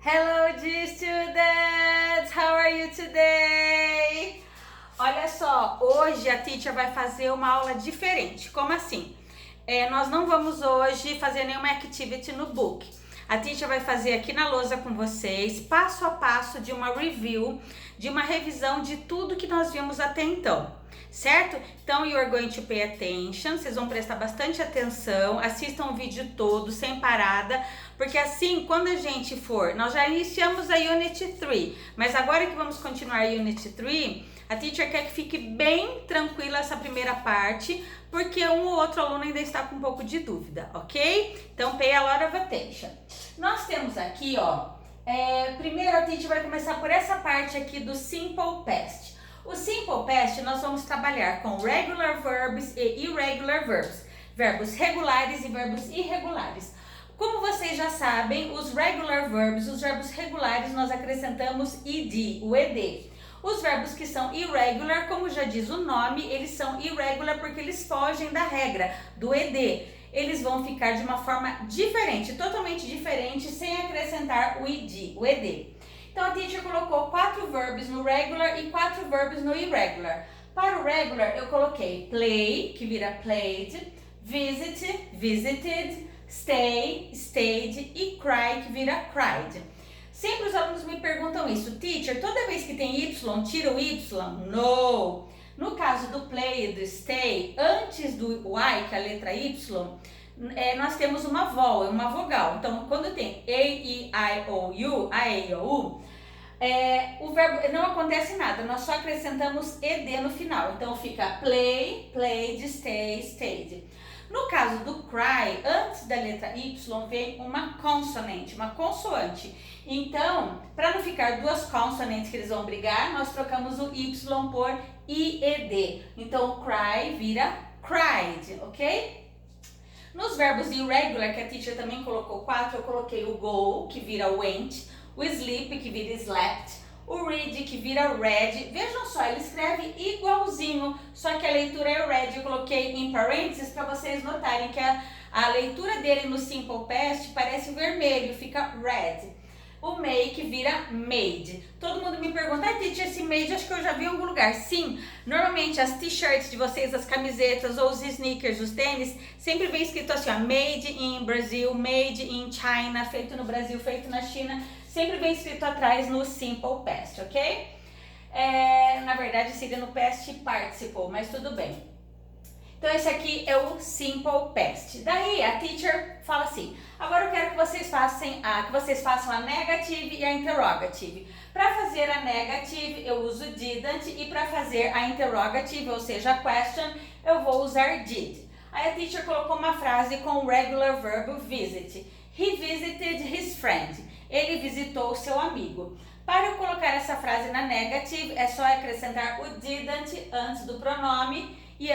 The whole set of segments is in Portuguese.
Hello, dear students! How are you today? Olha só, hoje a teacher vai fazer uma aula diferente. Como assim? Nós não vamos hoje fazer nenhuma activity no book. A teacher vai fazer aqui na lousa com vocês, passo a passo de uma review, de uma revisão de tudo que nós vimos até então. Certo? Então, you are going to pay attention, vocês vão prestar bastante atenção, assistam o vídeo todo, sem parada, porque assim, quando a gente for, nós já iniciamos a Unit 3, mas agora que vamos continuar a Unit 3, a teacher quer que fique bem tranquila essa primeira parte, porque um ou outro aluno ainda está com um pouco de dúvida, ok? Então, pay a lot of attention. Nós temos aqui, ó, primeiro a teacher vai começar por essa parte aqui do Simple Past. O Simple Past nós vamos trabalhar com regular verbs e irregular verbs, verbos regulares e verbos irregulares. Como vocês já sabem, os regular verbs, os verbos regulares, nós acrescentamos ed, o ed. Os verbos que são irregular, como já diz o nome, eles são irregular porque eles fogem da regra, do ed. Eles vão ficar de uma forma diferente, totalmente diferente, sem acrescentar o ed. Então, a teacher colocou 4 verbos no regular e 4 verbos no irregular. Para o regular, eu coloquei play, que vira played, visit, visited, stay, stayed e cry, que vira cried. Sempre os alunos me perguntam isso, teacher, toda vez que tem Y, tira o Y? No! No caso do play e do stay, antes do Y, que é a letra Y, nós temos uma vowel, uma vogal. Então, quando tem A, E, I, O, U, A, E, I, O, U, o verbo não acontece nada, nós só acrescentamos ed no final. Então, fica play, played, stay, stayed. No caso do cry, antes da letra Y vem uma consonante, uma consoante. Então, para não ficar duas consonantes que eles vão brigar, nós trocamos o Y por IED. Então, cry vira cried, ok? Nos verbos irregular, que a teacher também colocou 4, eu coloquei o go, que vira went, o sleep, que vira slept, o read, que vira read. Vejam só, ele escreve igualzinho, só que a leitura é read. Eu coloquei em parênteses para vocês notarem que a leitura dele no Simple Past parece vermelho, fica red. O make vira made. Todo mundo me pergunta, teacher, esse made acho que eu já vi em algum lugar. Sim, normalmente as t-shirts de vocês, as camisetas ou os sneakers, os tênis, sempre vem escrito assim, ó, made in Brazil, made in China, feito no Brasil, feito na China. Sempre vem escrito atrás no Simple Past, ok? Na verdade seria no Past Participle, mas tudo bem. Então esse aqui é o Simple Past. Daí a teacher fala assim, agora eu quero que vocês façam a negative e a interrogative. Para fazer a negative eu uso didn't e para fazer a interrogative, ou seja, a question, eu vou usar did. Aí a teacher colocou uma frase com o regular verbo visit. He visited his friend. Ele visitou o seu amigo. Para eu colocar essa frase na negative, é só acrescentar o didn't antes do pronome e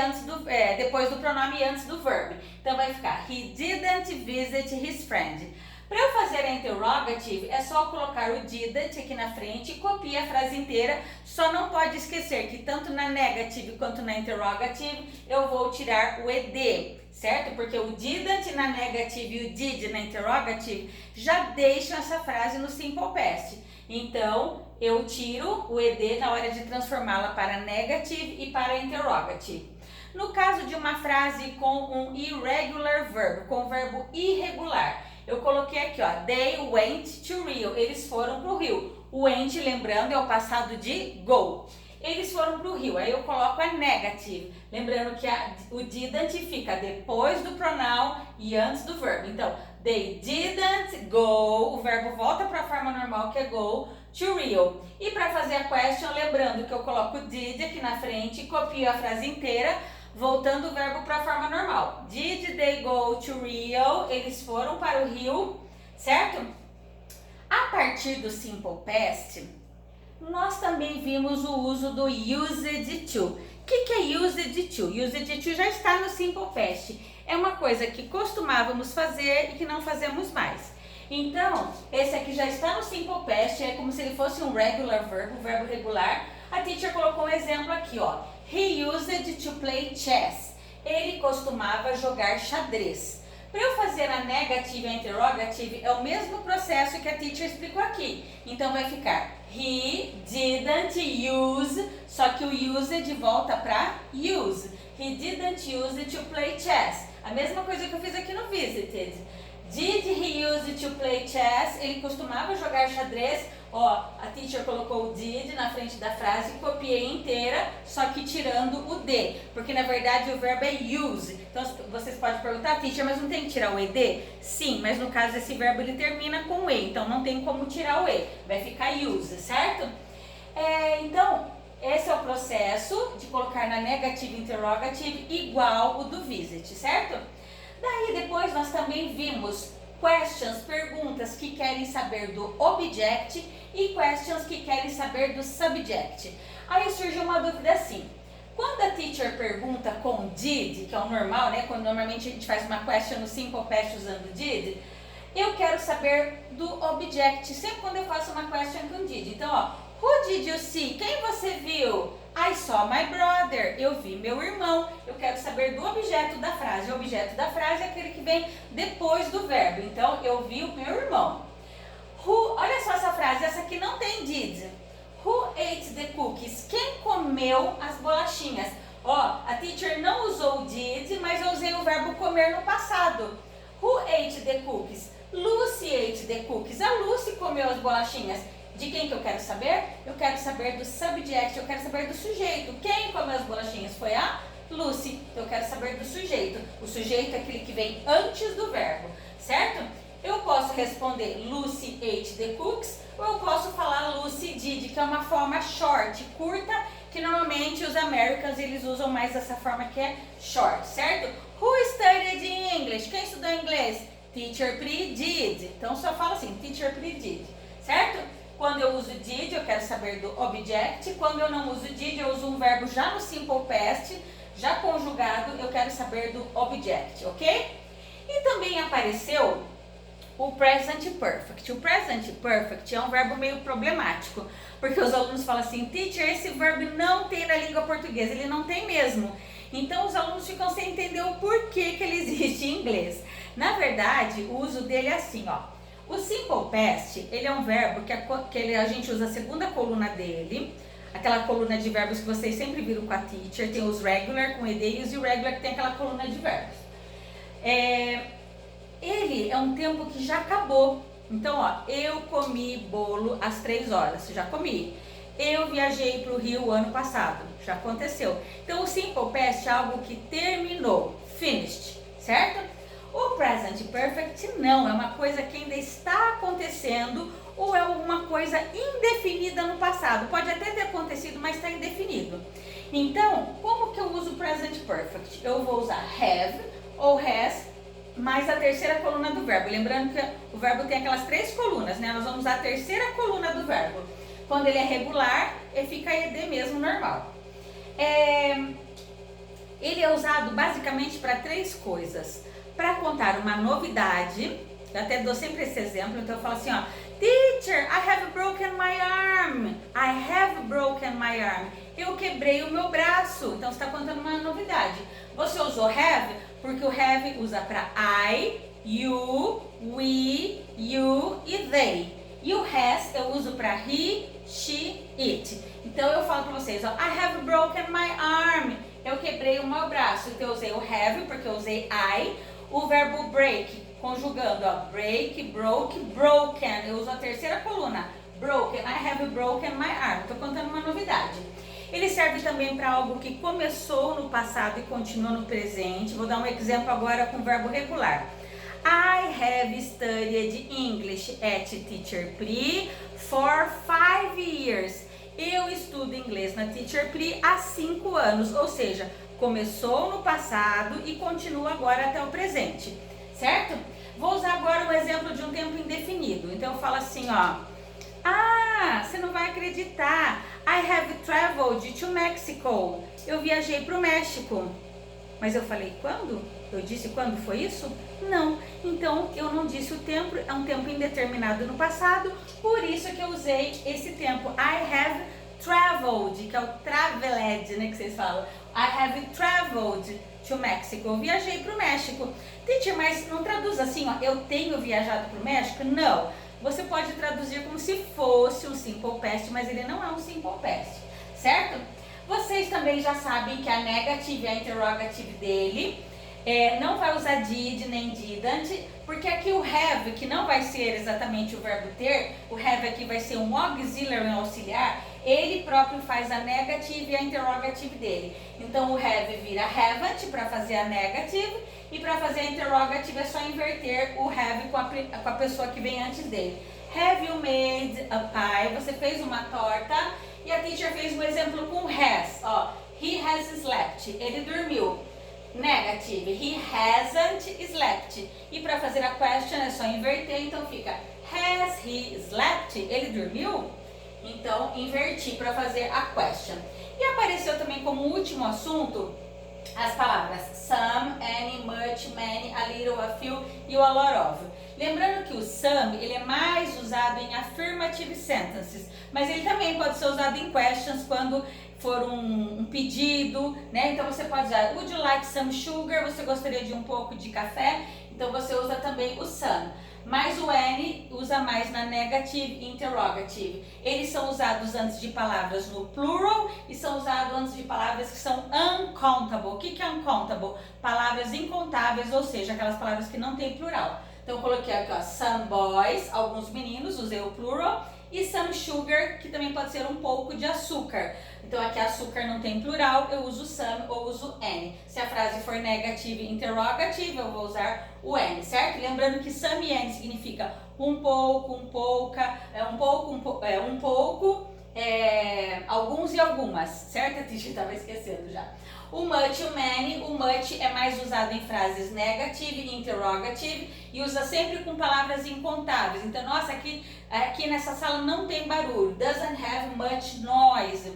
depois do pronome e antes do verbo. Então vai ficar he didn't visit his friend. Para eu fazer a interrogative, é só colocar o didn't aqui na frente e copiar a frase inteira. Só não pode esquecer que tanto na negative quanto na interrogative eu vou tirar o ed, certo? Porque o didn't na negative e o did na interrogative já deixam essa frase no Simple Past. Então, eu tiro o ed na hora de transformá-la para negative e para interrogative. No caso de uma frase com um irregular verb, com um verbo irregular, eu coloquei aqui, ó, they went to Rio, eles foram para o Rio. O went, lembrando, é o passado de go. Eles foram para o Rio, aí eu coloco a negative, lembrando que o didn't fica depois do pronoun e antes do verbo. Então, they didn't go, o verbo volta para a forma normal que é go, to Rio. E para fazer a question, lembrando que eu coloco o did aqui na frente e copio a frase inteira, voltando o verbo para a forma normal. Did they go to Rio? Eles foram para o Rio, certo? A partir do Simple Past, nós também vimos o uso do used to. O que é used to? Used to já está no Simple Past. É uma coisa que costumávamos fazer e que não fazemos mais. Então, esse aqui já está no Simple Past, é como se ele fosse um regular verb, um verbo regular. A teacher colocou um exemplo aqui, ó. He used to play chess. Ele costumava jogar xadrez. Para eu fazer a negative e a interrogative, é o mesmo processo que a teacher explicou aqui. Então vai ficar he didn't use, só que o use é de volta para use. He didn't use to play chess. A mesma coisa que eu fiz aqui no visited. Did he use to play chess? Ele costumava jogar xadrez. Ó, a teacher colocou o did na frente da frase, copiei inteira, só que tirando o D, porque na verdade o verbo é use. Então vocês podem perguntar, teacher, mas não tem que tirar o ED? Sim, mas no caso esse verbo ele termina com o E, então não tem como tirar o E, vai ficar use, certo? Então, esse é o processo de colocar na negative interrogative igual o do visit, certo? Daí depois nós também vimos questions, perguntas que querem saber do object e questions que querem saber do subject. Aí surgiu uma dúvida assim, quando a teacher pergunta com did, que é o normal, né? Quando normalmente a gente faz uma question no simple past usando did, eu quero saber do object, sempre quando eu faço uma question com did. Então, ó, who did you see? Quem você viu? I saw my brother. Eu vi meu irmão. Eu quero saber do objeto da frase. O objeto da frase é aquele que vem depois do verbo. Então, eu vi o meu irmão. Olha só essa frase. Essa aqui não tem did. Who ate the cookies? Quem comeu as bolachinhas? Ó, a teacher não usou did, mas eu usei o verbo comer no passado. Who ate the cookies? Lucy ate the cookies. A Lucy comeu as bolachinhas. De quem que eu quero saber? Eu quero saber do subject, eu quero saber do sujeito. Quem comeu as bolachinhas? Foi a Lucy. Eu quero saber do sujeito. O sujeito é aquele que vem antes do verbo, certo? Eu posso responder Lucy ate the cookies, ou eu posso falar Lucy did, que é uma forma short, curta, que normalmente os Americans eles usam mais essa forma que é short, certo? Who studied English? Quem estudou inglês? Teacher Pri did. Então só fala assim, Teacher Pri did, certo? Quando eu uso did, eu quero saber do object. Quando eu não uso did, eu uso um verbo já no simple past, já conjugado, eu quero saber do object, ok? E também apareceu o present perfect. O present perfect é um verbo meio problemático, porque os alunos falam assim, teacher, esse verbo não tem na língua portuguesa, ele não tem mesmo. Então os alunos ficam sem entender o porquê que ele existe em inglês. Na verdade, o uso dele é assim, ó. O simple past, ele é um verbo que a gente usa a segunda coluna dele, aquela coluna de verbos que vocês sempre viram com a teacher, tem os regular com ED e os irregular que tem aquela coluna de verbos. Ele é um tempo que já acabou. Então, ó, eu comi bolo às 3 horas, já comi. Eu viajei para o Rio ano passado, já aconteceu. Então, o simple past é algo que terminou, finished, certo? O present perfect não, é uma coisa que ainda está acontecendo ou é alguma coisa indefinida no passado. Pode até ter acontecido, mas está indefinido. Então, como que eu uso o present perfect? Eu vou usar have ou has mais a terceira coluna do verbo. Lembrando que o verbo tem aquelas 3 colunas, né? Nós vamos usar a terceira coluna do verbo. Quando ele é regular, ele fica ed mesmo, normal. Ele é usado basicamente para 3 coisas. Para contar uma novidade, eu até dou sempre esse exemplo, então eu falo assim, ó, teacher, I have broken my arm. I have broken my arm. Eu quebrei o meu braço. Então você está contando uma novidade. Você usou have porque o have usa para I, you, we, you e they. E o has eu uso para he, she, it. Então eu falo para vocês, ó, I have broken my arm. Eu quebrei o meu braço. Então eu usei o have porque eu usei I. O verbo break, conjugando, ó, break, broke, broken. Eu uso a terceira coluna, broken. I have broken my arm. Estou contando uma novidade. Ele serve também para algo que começou no passado e continua no presente. Vou dar um exemplo agora com o verbo regular. I have studied English at Teacher Pri for 5 years. Eu estudo inglês na Teacher Pri há 5 anos, ou seja, começou no passado e continua agora até o presente, certo? Vou usar agora o exemplo de um tempo indefinido. Então eu falo assim, ó. Ah, você não vai acreditar. I have traveled to Mexico. Eu viajei para o México. Mas eu falei quando? Eu disse quando foi isso? Não. Então eu não disse o tempo, é um tempo indeterminado no passado, por isso que eu usei esse tempo. I have traveled, que é o traveled, né, que vocês falam. I have traveled to Mexico. Eu viajei para o México. Teacher, mas não traduz assim, ó, eu tenho viajado para o México? Não. Você pode traduzir como se fosse um simple past, mas ele não é um simple past, certo? Vocês também já sabem que a negative e a interrogative dele não vai usar did nem didn't, porque aqui o have, que não vai ser exatamente o verbo ter, o have aqui vai ser um auxiliary, um auxiliar, ele próprio faz a negative e a interrogative dele. Então o have vira haven't para fazer a negative, e para fazer a interrogative é só inverter o have com a pessoa que vem antes dele. Have you made a pie? Você fez uma torta? E a teacher fez um exemplo com has. Ó, he has slept. Ele dormiu. Negative, he hasn't slept. E para fazer a question é só inverter, então fica has he slept? Ele dormiu? Então inverti para fazer a question. E apareceu também como último assunto as palavras some, any, much, many, a little, a few e o a lot of. Lembrando que o some ele é mais usado em affirmative sentences, mas ele também pode ser usado em questions quando for um pedido, né? Então você pode usar would you like some sugar? Você gostaria de um pouco de café? Então você usa também o some. Mas o any usa mais na negative e interrogative. Eles são usados antes de palavras no plural e são usados antes de palavras que são uncountable. O que é uncountable? Palavras incontáveis, ou seja, aquelas palavras que não tem plural. Então eu coloquei aqui, ó, some boys, alguns meninos, usei o plural, e some sugar, que também pode ser um pouco de açúcar. Então aqui açúcar não tem plural, eu uso some ou uso any. Se a frase for negative interrogative, eu vou usar o any, certo? Lembrando que some e any significa um pouco, um pouca, alguns e algumas, certo? A teacher estava esquecendo já. O much e o many, o much é mais usado em frases negative e interrogative e usa sempre com palavras incontáveis. Então, nossa, aqui nessa sala não tem barulho, doesn't have much noise.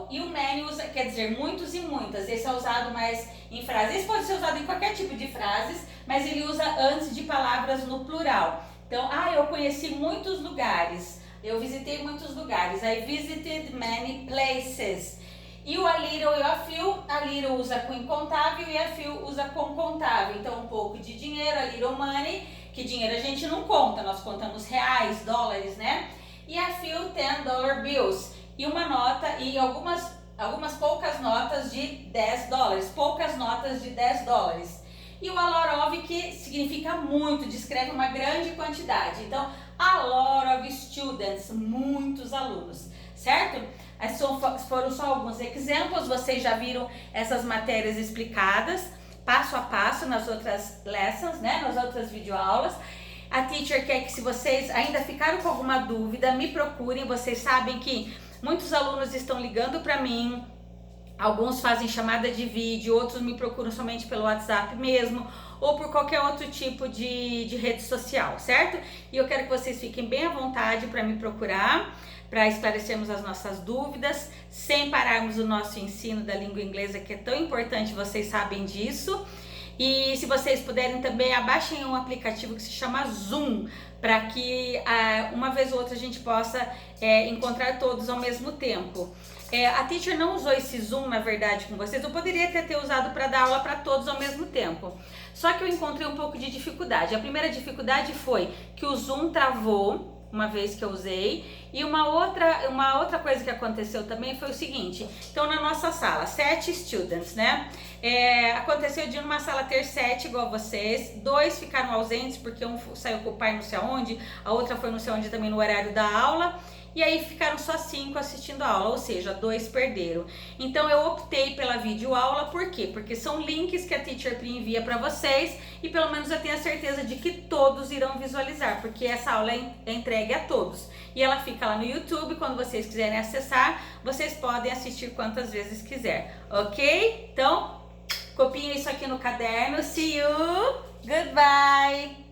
E o many usa, quer dizer, muitos e muitas. Esse é usado mais em frases. Esse pode ser usado em qualquer tipo de frases, mas ele usa antes de palavras no plural. Então, eu conheci muitos lugares. Eu visitei muitos lugares. I visited many places. E o a little e o a little usa com incontável e a few usa com contável. Então, um pouco de dinheiro, a little money, que dinheiro a gente não conta, nós contamos reais, dólares, né? E a few $10 bills. E uma nota e algumas poucas notas de $10, poucas notas de $10. E o a lot of, que significa muito, descreve uma grande quantidade. Então, a lot of students, muitos alunos, certo? Esses foram só alguns exemplos, vocês já viram essas matérias explicadas, passo a passo nas outras lessons, né? Nas outras videoaulas. A teacher quer que, se vocês ainda ficaram com alguma dúvida, me procurem. Vocês sabem que muitos alunos estão ligando para mim, alguns fazem chamada de vídeo, outros me procuram somente pelo WhatsApp mesmo, ou por qualquer outro tipo de rede social, certo? E eu quero que vocês fiquem bem à vontade para me procurar, para esclarecermos as nossas dúvidas, sem pararmos o nosso ensino da língua inglesa, que é tão importante, vocês sabem disso. E se vocês puderem também, abaixem um aplicativo que se chama Zoom, para que uma vez ou outra a gente possa encontrar todos ao mesmo tempo. A teacher não usou esse Zoom, na verdade, com vocês. Eu poderia ter usado para dar aula para todos ao mesmo tempo. Só que eu encontrei um pouco de dificuldade. A primeira dificuldade foi que o Zoom travou uma vez que eu usei. E uma outra coisa que aconteceu também foi o seguinte. Então, na nossa sala, 7 students, né? Aconteceu de numa sala ter 7 igual vocês. 2 ficaram ausentes porque um saiu com o pai não sei aonde, a outra foi não sei onde também no horário da aula. E aí ficaram só 5 assistindo a aula, ou seja, 2 perderam. Então eu optei pela videoaula, por quê? Porque são links que a Teacher Pri envia para vocês e pelo menos eu tenho a certeza de que todos irão visualizar, porque essa aula é entregue a todos. E ela fica lá no YouTube, quando vocês quiserem acessar, vocês podem assistir quantas vezes quiser, ok? Então, copiem isso aqui no caderno. See you! Goodbye!